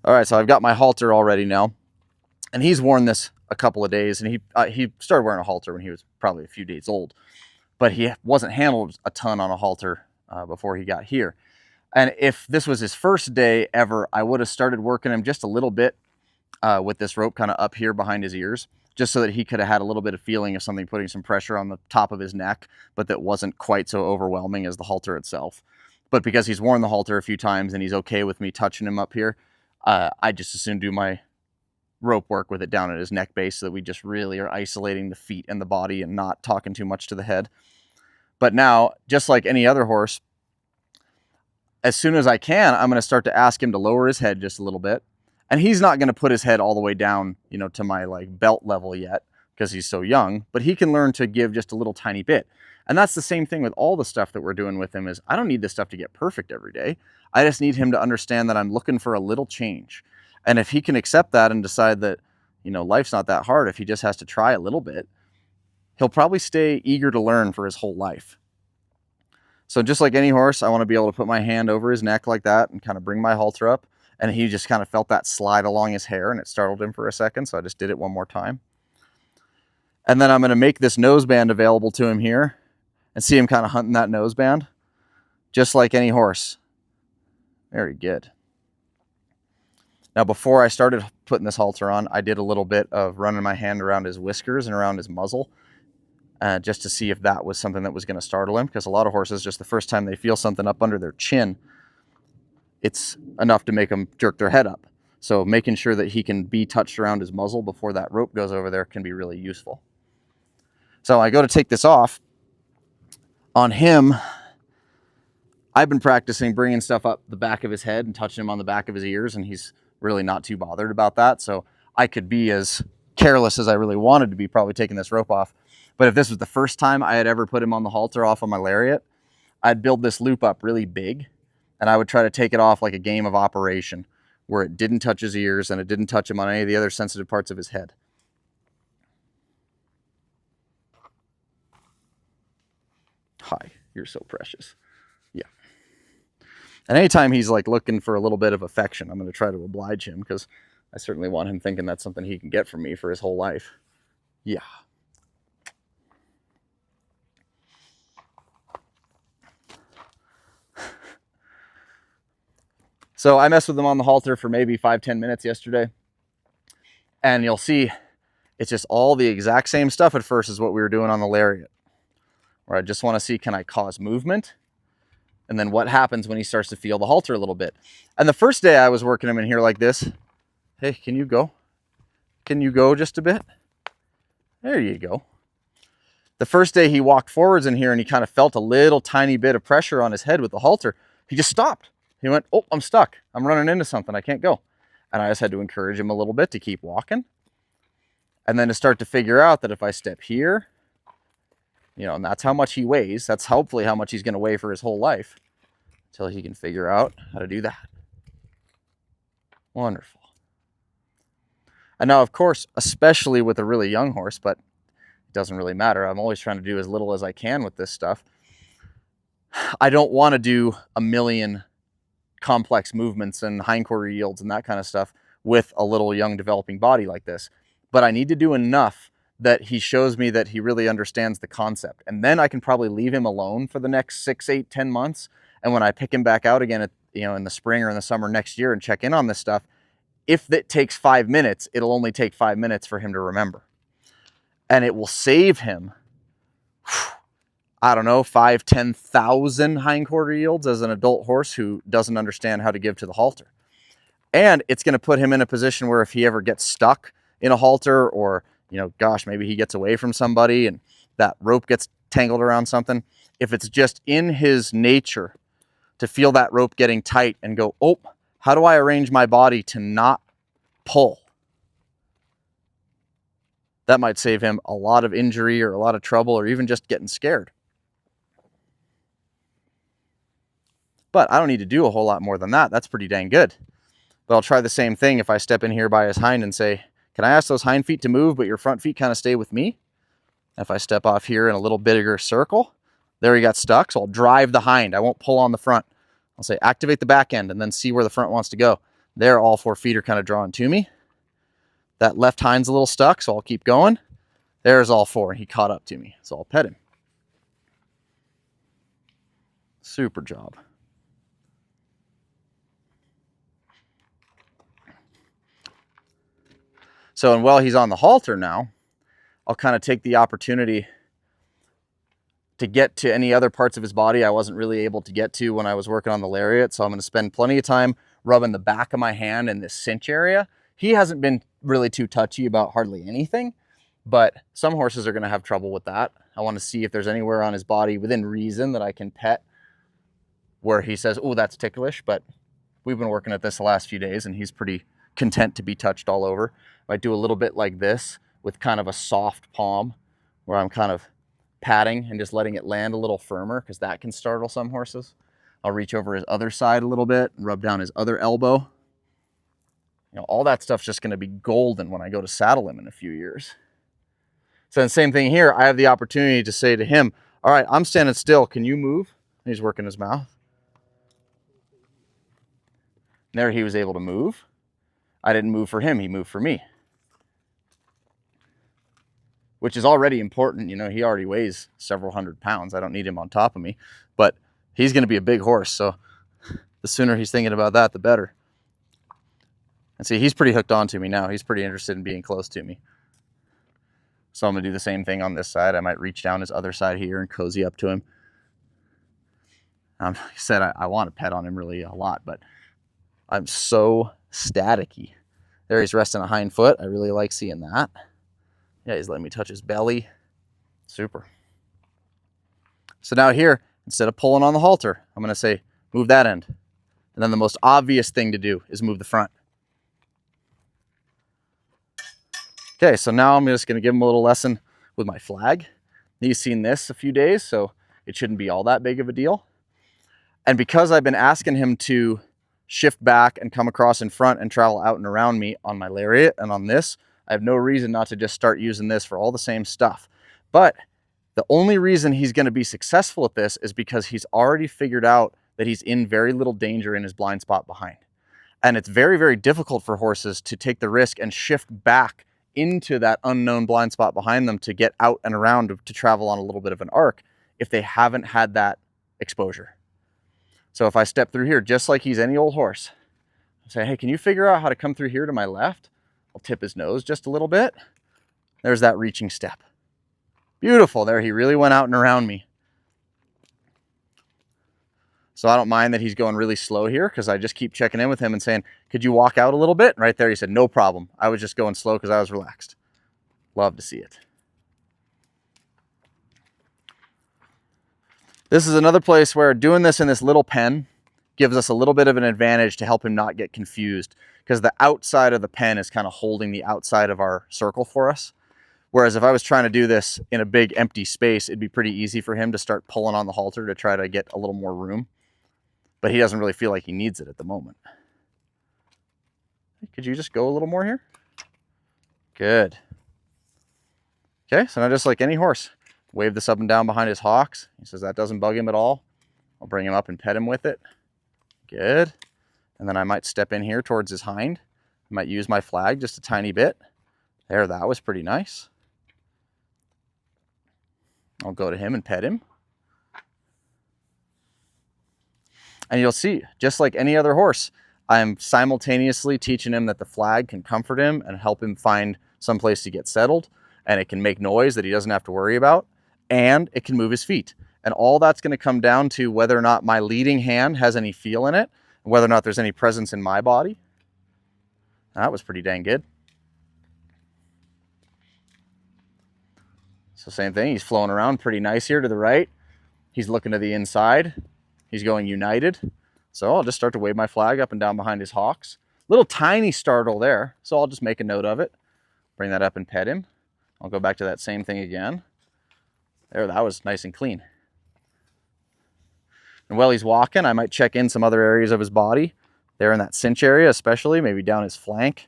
All right, so I've got my halter already now, and he's worn this a couple of days, and he started wearing a halter when he was probably a few days old, but he wasn't handled a ton on a halter before he got here. And if this was his first day ever, I would have started working him just a little bit with this rope kind of up here behind his ears, just so that he could have had a little bit of feeling of something putting some pressure on the top of his neck, but that wasn't quite so overwhelming as the halter itself. But because he's worn the halter a few times and he's okay with me touching him up here, I just as soon do my rope work with it down at his neck base, so that we just really are isolating the feet and the body and not talking too much to the head. But now, just like any other horse, as soon as I can, I'm going to start to ask him to lower his head just a little bit. And he's not going to put his head all the way down, you know, to my like belt level yet, because he's so young, but he can learn to give just a little tiny bit. And that's the same thing with all the stuff that we're doing with him. Is I don't need this stuff to get perfect every day. I just need him to understand that I'm looking for a little change. And if he can accept that and decide that, you know, life's not that hard, if he just has to try a little bit, he'll probably stay eager to learn for his whole life. So just like any horse, I want to be able to put my hand over his neck like that and kind of bring my halter up. And he just kind of felt that slide along his hair, and it startled him for a second. So I just did it one more time. And then I'm going to make this noseband available to him here and see him kind of hunting that noseband, just like any horse. Very good. Now, before I started putting this halter on, I did a little bit of running my hand around his whiskers and around his muzzle, just to see if that was something that was going to startle him. Because a lot of horses, just the first time they feel something up under their chin, it's enough to make them jerk their head up. So making sure that he can be touched around his muzzle before that rope goes over there can be really useful. So I go to take this off. On him, I've been practicing bringing stuff up the back of his head and touching him on the back of his ears, and he's really not too bothered about that. So I could be as careless as I really wanted to be, probably taking this rope off. But if this was the first time I had ever put him on the halter off on my lariat, I'd build this loop up really big, and I would try to take it off like a game of Operation, where it didn't touch his ears and it didn't touch him on any of the other sensitive parts of his head. Hi, you're so precious. Yeah. And anytime he's like looking for a little bit of affection, I'm going to try to oblige him, because I certainly want him thinking that's something he can get from me for his whole life. Yeah. So I messed with him on the halter for maybe 5-10 minutes yesterday. And you'll see it's just all the exact same stuff at first as what we were doing on the lariat, where I just want to see, can I cause movement? And then what happens when he starts to feel the halter a little bit? And the first day I was working him in here like this. Hey, can you go? Can you go just a bit? There you go. The first day he walked forwards in here and he kind of felt a little tiny bit of pressure on his head with the halter. He just stopped. He went, oh, I'm stuck. I'm running into something. I can't go. And I just had to encourage him a little bit to keep walking. And then to start to figure out that if I step here, you know, and that's how much he weighs. That's hopefully how much he's going to weigh for his whole life, until he can figure out how to do that. Wonderful. And now, of course, especially with a really young horse, but it doesn't really matter. I'm always trying to do as little as I can with this stuff. I don't want to do a million complex movements and hindquarter yields and that kind of stuff with a little young developing body like this. But I need to do enough that he shows me that he really understands the concept. And then I can probably leave him alone for the next 6, 8, 10 months. And when I pick him back out again, in the spring or in the summer next year and check in on this stuff, if it takes 5 minutes, it'll only take 5 minutes for him to remember. And it will save him, I don't know, 5,000, 10,000 hindquarter yields as an adult horse who doesn't understand how to give to the halter. And it's going to put him in a position where if he ever gets stuck in a halter, or, gosh, maybe he gets away from somebody and that rope gets tangled around something, if it's just in his nature to feel that rope getting tight and go, oh, how do I arrange my body to not pull? That might save him a lot of injury or a lot of trouble, or even just getting scared. But I don't need to do a whole lot more than that. That's pretty dang good. But I'll try the same thing if I step in here by his hind and say, can I ask those hind feet to move, but your front feet kind of stay with me? If I step off here in a little bigger circle, there he got stuck. So I'll drive the hind. I won't pull on the front. I'll say, activate the back end and then see where the front wants to go. There, all 4 feet are kind of drawn to me. That left hind's a little stuck, so I'll keep going. There's all 4, and he caught up to me, so I'll pet him. Super job. So, and while he's on the halter now, I'll kind of take the opportunity to get to any other parts of his body I wasn't really able to get to when I was working on the lariat. So I'm going to spend plenty of time rubbing the back of my hand in this cinch area. He hasn't been really too touchy about hardly anything, but some horses are going to have trouble with that. I want to see if there's anywhere on his body within reason that I can pet where he says, oh, that's ticklish. But we've been working at this the last few days and he's pretty content to be touched all over. If I do a little bit like this with kind of a soft palm where I'm kind of patting and just letting it land a little firmer, because that can startle some horses. I'll reach over his other side a little bit and rub down his other elbow. You know, all that stuff's just going to be golden when I go to saddle him in a few years. So the same thing here, I have the opportunity to say to him, all right, I'm standing still, can you move? And he's working his mouth. And there he was able to move. I didn't move for him, he moved for me. Which is already important. You know, he already weighs several hundred pounds. I don't need him on top of me, but he's going to be a big horse. So the sooner he's thinking about that, the better. And see, he's pretty hooked on to me now. He's pretty interested in being close to me. So I'm going to do the same thing on this side. I might reach down his other side here and cozy up to him. Like I said, I want to pet on him really a lot, but I'm so staticky. There he's resting a hind foot. I really like seeing that. Yeah, he's letting me touch his belly. Super. So now here, instead of pulling on the halter, I'm going to say, move that end. And then the most obvious thing to do is move the front. Okay, so now I'm just going to give him a little lesson with my flag. He's seen this a few days, so it shouldn't be all that big of a deal. And because I've been asking him to shift back and come across in front and travel out and around me on my lariat and on this, I have no reason not to just start using this for all the same stuff. But the only reason he's going to be successful at this is because he's already figured out that he's in very little danger in his blind spot behind. And it's very, very difficult for horses to take the risk and shift back into that unknown blind spot behind them to get out and around to travel on a little bit of an arc if they haven't had that exposure. So if I step through here, just like he's any old horse, I say, hey, can you figure out how to come through here to my left? I'll tip his nose just a little bit. There's that reaching step. Beautiful. There, he really went out and around me. So I don't mind that he's going really slow here because I just keep checking in with him and saying, could you walk out a little bit? And right there, he said, no problem. I was just going slow because I was relaxed. Love to see it. This is another place where doing this in this little pen gives us a little bit of an advantage to help him not get confused, because the outside of the pen is kind of holding the outside of our circle for us. Whereas if I was trying to do this in a big empty space, it'd be pretty easy for him to start pulling on the halter to try to get a little more room. But he doesn't really feel like he needs it at the moment. Could you just go a little more here? Good. Okay, so now just like any horse, wave this up and down behind his hocks. He says that doesn't bug him at all. I'll bring him up and pet him with it. Good. And then I might step in here towards his hind. I might use my flag just a tiny bit. There, that was pretty nice. I'll go to him and pet him. And you'll see, just like any other horse, I'm simultaneously teaching him that the flag can comfort him and help him find some place to get settled. And it can make noise that he doesn't have to worry about. And it can move his feet. And all that's going to come down to whether or not my leading hand has any feel in it, and whether or not there's any presence in my body. That was pretty dang good. So same thing, he's flowing around pretty nice here to the right. He's looking to the inside. He's going united. So I'll just start to wave my flag up and down behind his hocks. Little tiny startle there, so I'll just make a note of it. Bring that up and pet him. I'll go back to that same thing again. There, that was nice and clean. And while he's walking, I might check in some other areas of his body. There in that cinch area especially, maybe down his flank.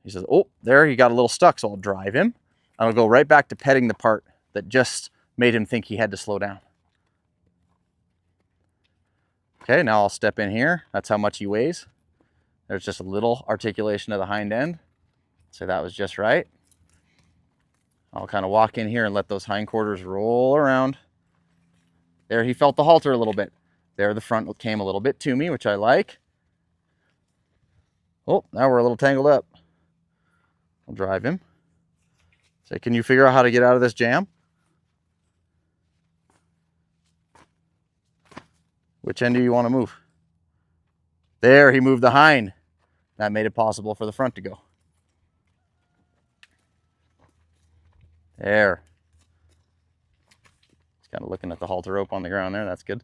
He says, oh, there, he got a little stuck, so I'll drive him. And I'll go right back to petting the part that just made him think he had to slow down. Okay, now I'll step in here. That's how much he weighs. There's just a little articulation of the hind end. So that was just right. I'll kind of walk in here and let those hindquarters roll around. There, he felt the halter a little bit. There, the front came a little bit to me, which I like. Oh, now we're a little tangled up. I'll drive him. Say, can you figure out how to get out of this jam? Which end do you want to move? There, he moved the hind. That made it possible for the front to go. There. He's kind of looking at the halter rope on the ground there. That's good.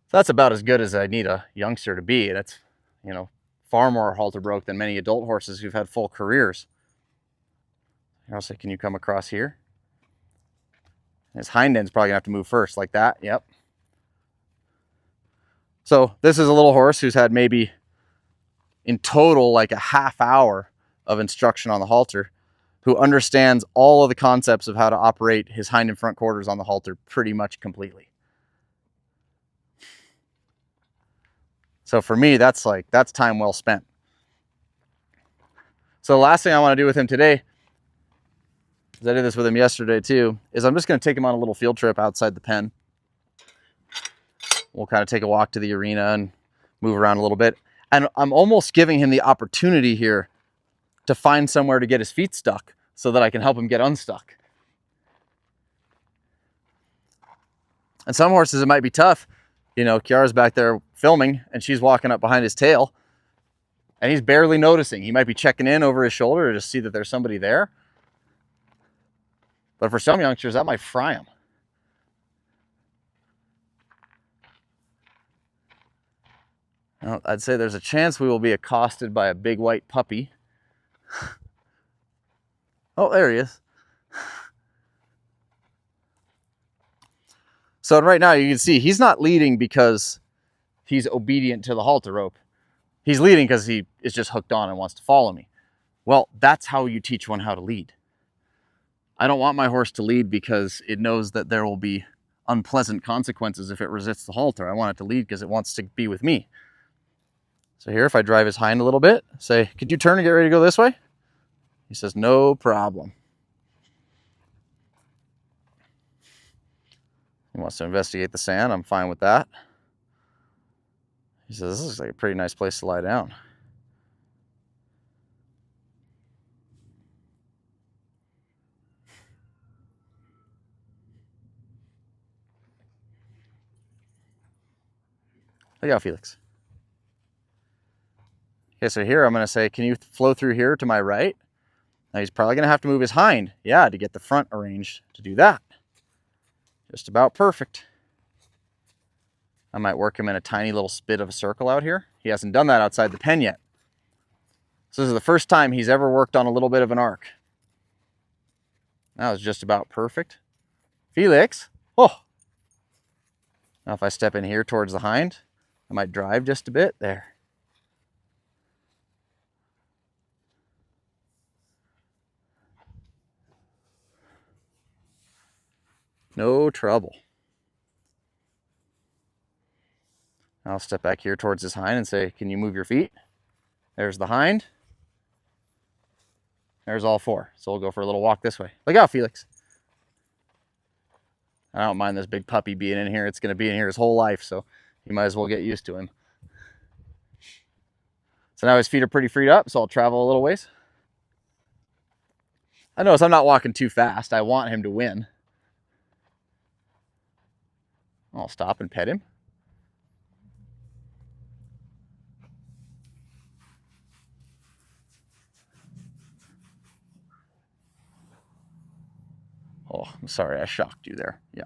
So that's about as good as I need a youngster to be. That's, you know, far more halter broke than many adult horses who've had full careers. I'll say, can you come across here? His hind end's probably gonna have to move first, like that. Yep. So this is a little horse who's had maybe in total like a half hour of instruction on the halter, who understands all of the concepts of how to operate his hind and front quarters on the halter pretty much completely. So for me, that's time well spent. So the last thing I want to do with him today, because I did this with him yesterday too, is I'm just going to take him on a little field trip outside the pen. We'll kind of take a walk to the arena and move around a little bit. And I'm almost giving him the opportunity here to find somewhere to get his feet stuck so that I can help him get unstuck. And some horses, it might be tough. You know, Kiara's back there filming and she's walking up behind his tail and he's barely noticing. He might be checking in over his shoulder to just see that there's somebody there. But for some youngsters, that might fry them. Well, I'd say there's a chance we will be accosted by a big white puppy. Oh, there he is. So right now you can see he's not leading because he's obedient to the halter rope. He's leading because he is just hooked on and wants to follow me. Well, that's how you teach one how to lead. I don't want my horse to lead because it knows that there will be unpleasant consequences if it resists the halter. I want it to lead because it wants to be with me. So here, if I drive his hind a little bit, say, could you turn and get ready to go this way? He says, no problem. He wants to investigate the sand. I'm fine with that. He says, this looks like a pretty nice place to lie down. Look out, Felix. Okay, so here I'm going to say, can you flow through here to my right? Now he's probably going to have to move his hind, yeah, to get the front arranged to do that. Just about perfect. I might work him in a tiny little spit of a circle out here. He hasn't done that outside the pen yet. So this is the first time he's ever worked on a little bit of an arc. That was just about perfect. Felix, oh. Now if I step in here towards the hind, I might drive just a bit there. No trouble. I'll step back here towards his hind and say, can you move your feet? There's the hind. There's all four. So we'll go for a little walk this way. Look out, Felix. I don't mind this big puppy being in here. It's going to be in here his whole life, so you might as well get used to him. So now his feet are pretty freed up, so I'll travel a little ways. I notice I'm not walking too fast. I want him to win. I'll stop and pet him. Oh, I'm sorry, I shocked you there. Yeah.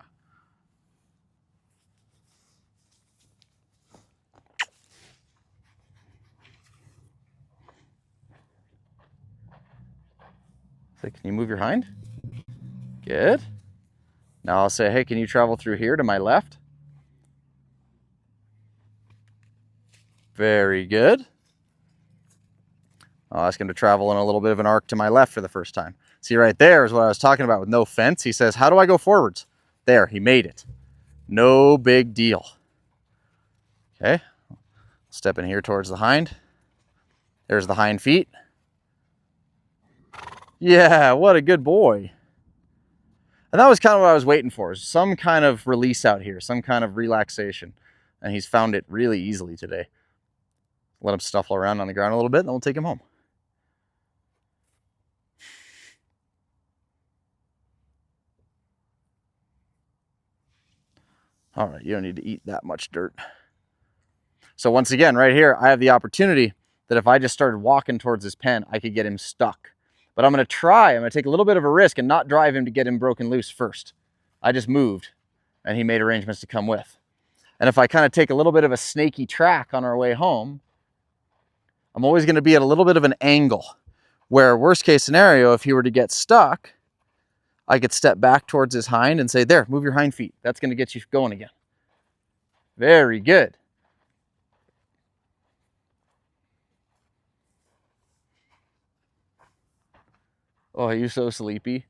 So can you move your hind? Good. Now I'll say, hey, can you travel through here to my left? Very good. I'll ask him to travel in a little bit of an arc to my left for the first time. See, right there is what I was talking about with no fence. He says, how do I go forwards? There, he made it. No big deal. Okay, step in here towards the hind. There's the hind feet. Yeah, what a good boy. And that was kind of what I was waiting for, some kind of release out here, some kind of relaxation. And he's found it really easily today. Let him snuffle around on the ground a little bit, and then we'll take him home. All right, you don't need to eat that much dirt. So once again, right here, I have the opportunity that if I just started walking towards his pen, I could get him stuck. But I'm going to take a little bit of a risk and not drive him to get him broken loose first. I just moved, and he made arrangements to come with. And if I kind of take a little bit of a snaky track on our way home, I'm always going to be at a little bit of an angle where, worst case scenario, if he were to get stuck, I could step back towards his hind and say, there, move your hind feet. That's going to get you going again. Very good. Oh, are you so sleepy?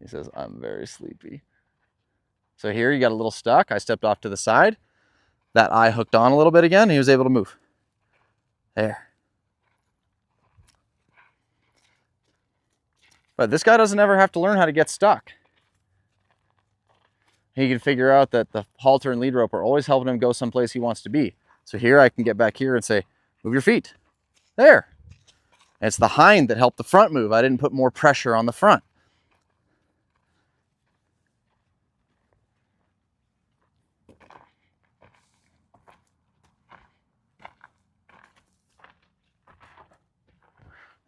He says, I'm very sleepy. So here you got a little stuck. I stepped off to the side. That eye hooked on a little bit again. He was able to move. There. But this guy doesn't ever have to learn how to get stuck. He can figure out that the halter and lead rope are always helping him go someplace he wants to be. So here I can get back here and say, move your feet. There. And it's the hind that helped the front move. I didn't put more pressure on the front.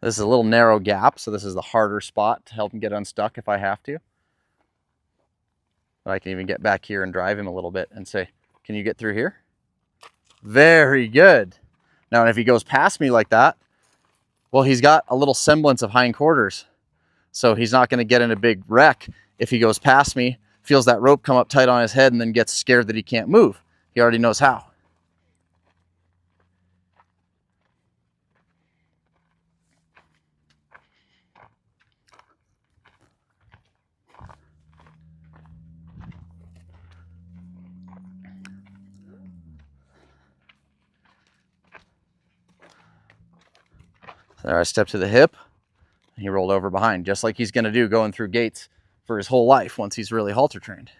This is a little narrow gap, so this is the harder spot to help him get unstuck if I have to. But I can even get back here and drive him a little bit and say, can you get through here? Very good. Now, if he goes past me like that, well, he's got a little semblance of hindquarters. So he's not going to get in a big wreck if he goes past me, feels that rope come up tight on his head, and then gets scared that he can't move. He already knows how. There, I stepped to the hip. He rolled over behind, just like he's going to do going through gates for his whole life once he's really halter trained.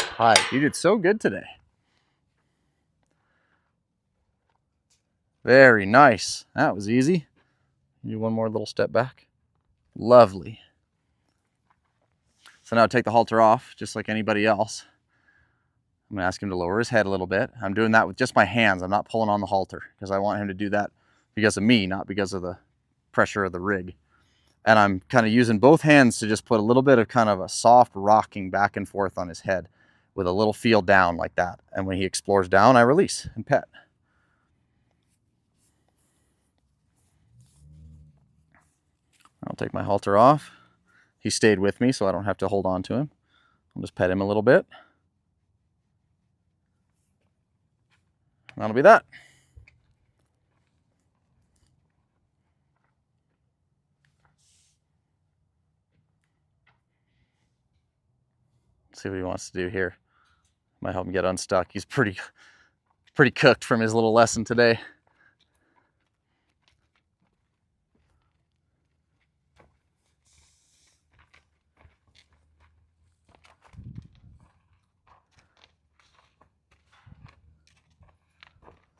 Hi, you did so good today. Very nice. That was easy. Do one more little step back. Lovely. So now take the halter off, just like anybody else. I'm going to ask him to lower his head a little bit. I'm doing that with just my hands. I'm not pulling on the halter because I want him to do that because of me, not because of the pressure of the rig. And I'm kind of using both hands to just put a little bit of kind of a soft rocking back and forth on his head with a little feel down like that. And when he explores down, I release and pet. I'll take my halter off. He stayed with me, so I don't have to hold on to him. I'll just pet him a little bit. That'll be that. Let's see what he wants to do here. Might help him get unstuck. He's pretty cooked from his little lesson today.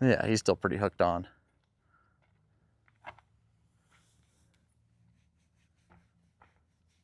Yeah, he's still pretty hooked on.